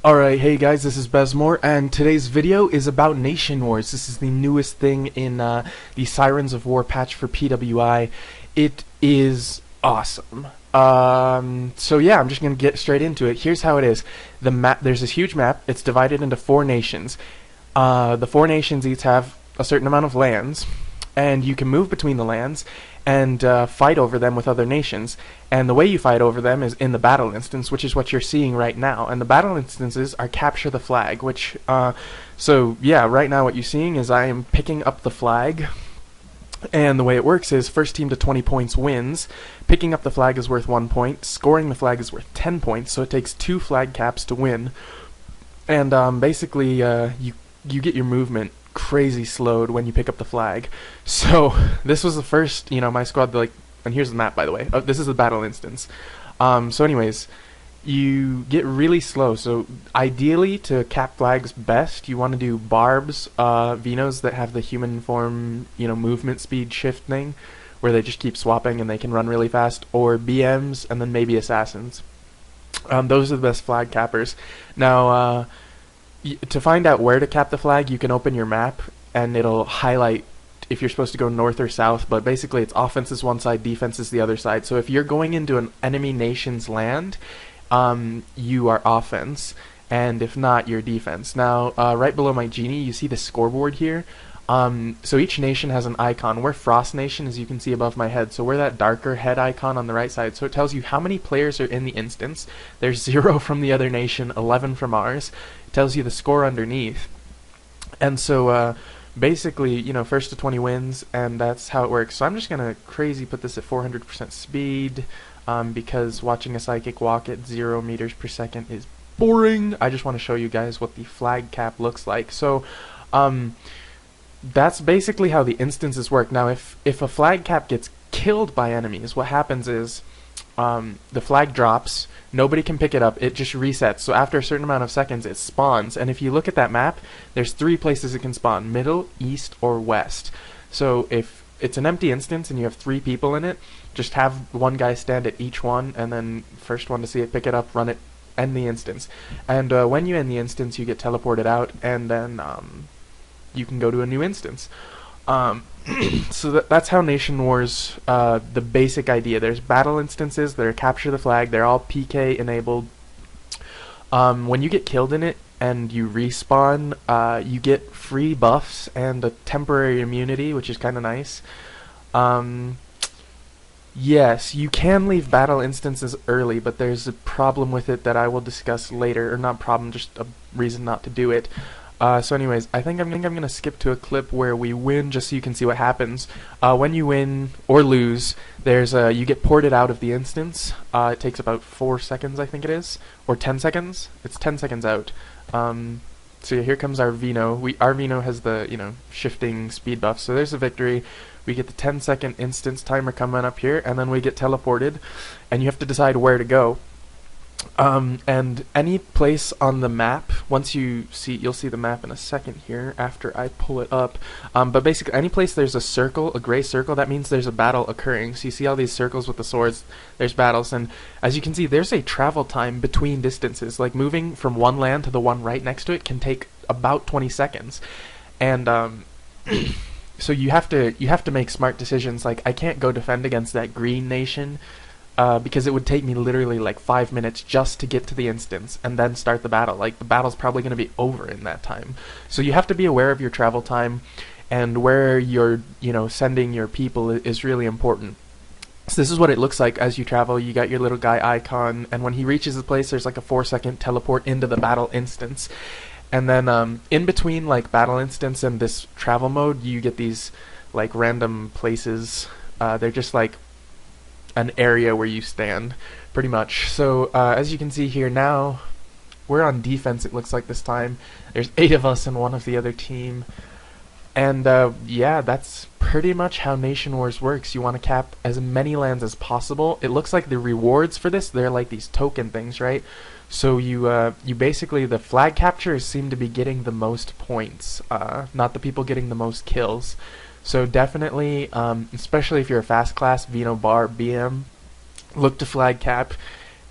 Alright, hey guys, this is Bezmor, and today's video is about Nation Wars. This is the newest thing in the Sirens of War patch for PWI. It is awesome. So yeah, I'm just gonna get straight into it. Here's how it is. The map, there's this huge map. It's divided into 4 nations. The 4 nations each have a certain amount of lands, and you can move between the lands and fight over them with other nations. And the way you fight over them is in the battle instance, which is what you're seeing right now. And the battle instances are capture the flag, which, so yeah, right now what you're seeing is I am picking up the flag. And the way it works is first team to 20 points wins. Picking up the flag is worth 1 point. Scoring the flag is worth 10 points, so it takes 2 flag caps to win. And basically, you get your movement crazy slowed when you pick up the flag. So this was the first, my squad, like, and here's the map, by the way. This is the battle instance. So anyways, you get really slow. So ideally, to cap flags best, you want to do barbs, Vinos that have the human form, movement speed shift thing, where they just keep swapping and they can run really fast, or BMs, and then maybe assassins. Those are the best flag cappers. Now, to find out where to cap the flag, you can open your map and it'll highlight if you're supposed to go north or south, but basically it's offense is one side, defense is the other side. So if you're going into an enemy nation's land, you are offense, and if not, you're defense. Now, right below my genie, you see the scoreboard here. So each nation has an icon. We're Frost Nation, as you can see above my head. So we're that darker head icon on the right side. So it tells you how many players are in the instance. There's 0 from the other nation, 11 from ours. It tells you the score underneath. And so basically, first to 20 wins, and that's how it works. So I'm just going to crazy put this at 400% speed, because watching a psychic walk at 0 meters per second is boring. I just want to show you guys what the flag cap looks like. So, that's basically how the instances work. Now, if a flag cap gets killed by enemies, what happens is the flag drops, nobody can pick it up, it just resets. So after a certain amount of seconds, it spawns. And if you look at that map, there's 3 places it can spawn: middle, east, or west. So if it's an empty instance and you have 3 people in it, just have one guy stand at each one, and then first one to see it, pick it up, run it, end the instance. And when you end the instance, you get teleported out, and then you can go to a new instance. So that's how Nation Wars, the basic idea. There's battle instances that are capture the flag. They're all PK enabled. When you get killed in it and you respawn, you get free buffs and a temporary immunity, which is kind of nice. Yes, you can leave battle instances early, but there's a problem with it that I will discuss later. Or not problem, just a reason not to do it. So anyways, I think I'm going to skip to a clip where we win, just so you can see what happens. When you win or lose, there's you get ported out of the instance. It takes about 4 seconds, I think it is, or 10 seconds. It's 10 seconds out. So yeah, here comes our Vino. Our Vino has the shifting speed buff. So there's a victory. We get the 10-second instance timer coming up here, and then we get teleported, and you have to decide where to go. And any place on the map, once you'll see the map in a second here after I pull it up, but basically any place there's a circle, a gray circle, that means there's a battle occurring. So you see all these circles with the swords, there's battles, and as you can see, there's a travel time between distances. Like moving from one land to the one right next to it can take about 20 seconds. And so you have to make smart decisions. Like, I can't go defend against that green nation, because it would take me literally like 5 minutes just to get to the instance and then start the battle. Like, the battle's probably going to be over in that time. So you have to be aware of your travel time, and where you're sending your people is really important. So this is what it looks like as you travel. You got your little guy icon, and when he reaches the place, there's like a 4-second teleport into the battle instance. And then in between like battle instance and this travel mode, you get these like random places. They're just like an area where you stand, pretty much. So as you can see here now, we're on defense, it looks like this time. There's 8 of us and 1 of the other team. And yeah, that's pretty much how Nation Wars works. You want to cap as many lands as possible. It looks like the rewards for this, they're like these token things, right? So you basically, the flag captures seem to be getting the most points, not the people getting the most kills. So definitely, especially if you're a fast class, Vino Bar, BM, look to flag cap.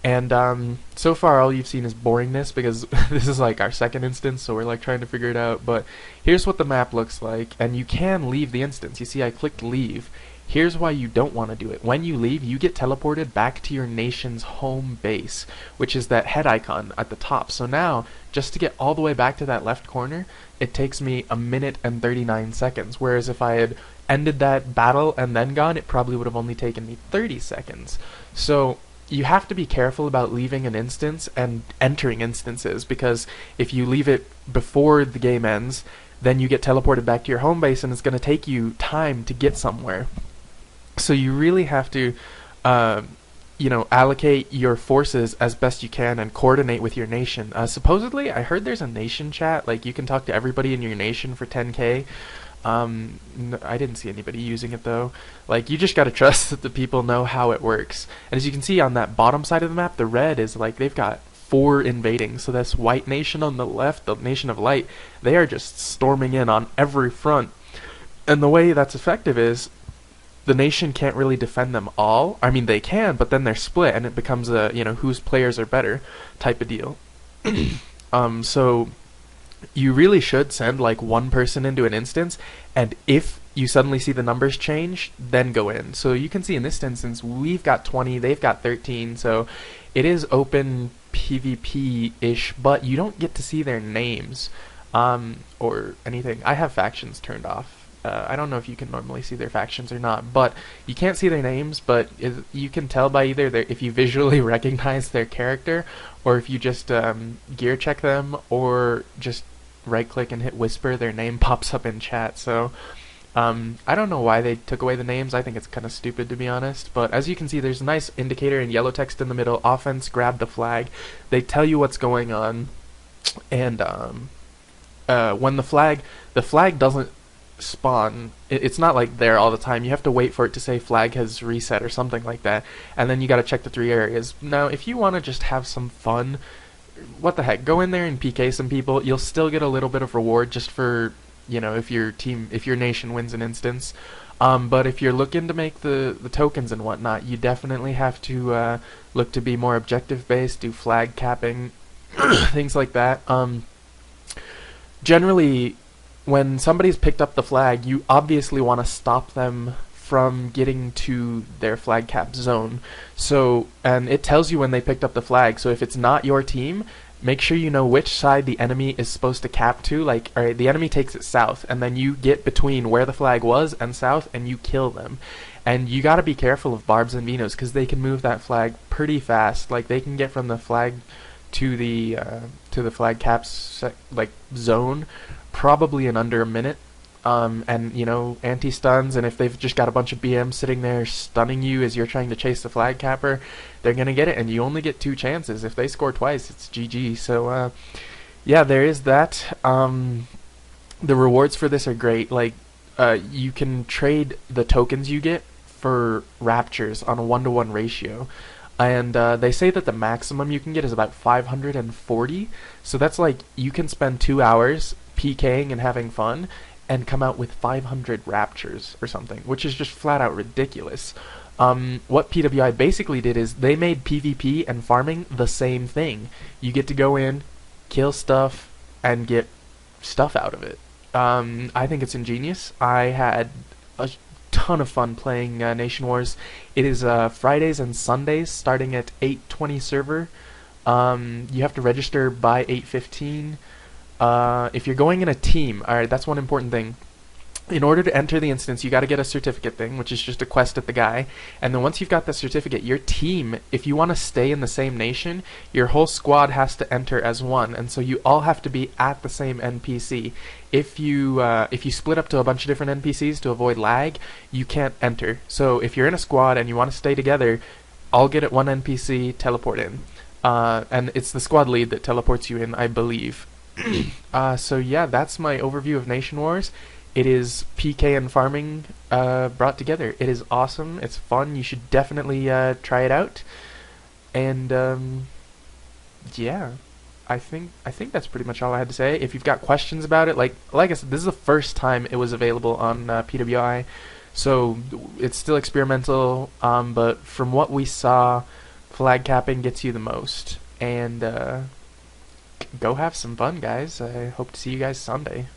And so far all you've seen is boringness because this is like our second instance, so we're like trying to figure it out. But here's what the map looks like, and you can leave the instance. You see I clicked leave. Here's why you don't want to do it. When you leave, you get teleported back to your nation's home base, which is that head icon at the top. So now, just to get all the way back to that left corner, it takes me 1 minute and 39 seconds, whereas if I had ended that battle and then gone, it probably would have only taken me 30 seconds. So you have to be careful about leaving an instance and entering instances, because if you leave it before the game ends, then you get teleported back to your home base and it's going to take you time to get somewhere. So you really have to allocate your forces as best you can and coordinate with your nation. Supposedly, I heard there's a nation chat, like you can talk to everybody in your nation for 10k. I didn't see anybody using it though. Like, you just gotta trust that the people know how it works. And as you can see on that bottom side of the map, the red is like they've got 4 invading. So this white nation on the left, the nation of light, they are just storming in on every front. And the way that's effective is the nation can't really defend them all. I mean, they can, but then they're split, and it becomes a, whose players are better type of deal. So you really should send like one person into an instance, and if you suddenly see the numbers change, then go in. So you can see in this instance, we've got 20, they've got 13, so it is open PvP-ish, but you don't get to see their names or anything. I have factions turned off. I don't know if you can normally see their factions or not, but you can't see their names, but you can tell by either if you visually recognize their character, or if you just gear check them, or just right click and hit whisper, their name pops up in chat. So I don't know why they took away the names. I think it's kind of stupid, to be honest, but as you can see, there's a nice indicator in yellow text in the middle: offense, grab the flag. They tell you what's going on, and when the flag doesn't spawn, it's not like there all the time. You have to wait for it to say flag has reset or something like that, and then you gotta check the 3 areas. Now, if you want to just have some fun, what the heck, go in there and PK some people. You'll still get a little bit of reward just for, if your nation wins an instance. But if you're looking to make the tokens and whatnot, you definitely have to look to be more objective based, do flag capping, things like that. Generally, when somebody's picked up the flag, you obviously want to stop them from getting to their flag cap zone. So, and it tells you when they picked up the flag. So if it's not your team, make sure you know which side the enemy is supposed to cap to. Like, alright, the enemy takes it south, and then you get between where the flag was and south, and you kill them. And you gotta be careful of barbs and minos, because they can move that flag pretty fast. Like, they can get from the flag to the flag caps zone probably in under a minute. And anti-stuns, and if they've just got a bunch of BMs sitting there stunning you as you're trying to chase the flag capper, they're gonna get it, and you only get 2 chances. If they score twice, it's GG. So yeah, there is that. The rewards for this are great. Like, you can trade the tokens you get for raptures on a 1-to-1 ratio. And they say that the maximum you can get is about 540. So that's like, you can spend 2 hours PKing and having fun and come out with 500 raptures or something, which is just flat out ridiculous. What PWI basically did is they made PvP and farming the same thing. You get to go in, kill stuff, and get stuff out of it. I think it's ingenious. I had a ton of fun playing Nation Wars. It is Fridays and Sundays starting at 8:20 server. You have to register by 8:15. If you're going in a team, alright, that's one important thing. In order to enter the instance, you got to get a certificate thing, which is just a quest at the guy. And then once you've got the certificate, your team, if you want to stay in the same nation, your whole squad has to enter as one, and so you all have to be at the same NPC. If you split up to a bunch of different NPCs to avoid lag, you can't enter. So if you're in a squad and you want to stay together, all get at one NPC, teleport in. And it's the squad lead that teleports you in, I believe. So yeah, that's my overview of Nation Wars. It is PK and farming brought together. It is awesome. It's fun. You should definitely try it out. And yeah, I think that's pretty much all I had to say. If you've got questions about it, like I said, this is the first time it was available on PWI, so it's still experimental. But from what we saw, flag capping gets you the most. And go have some fun, guys. I hope to see you guys Sunday.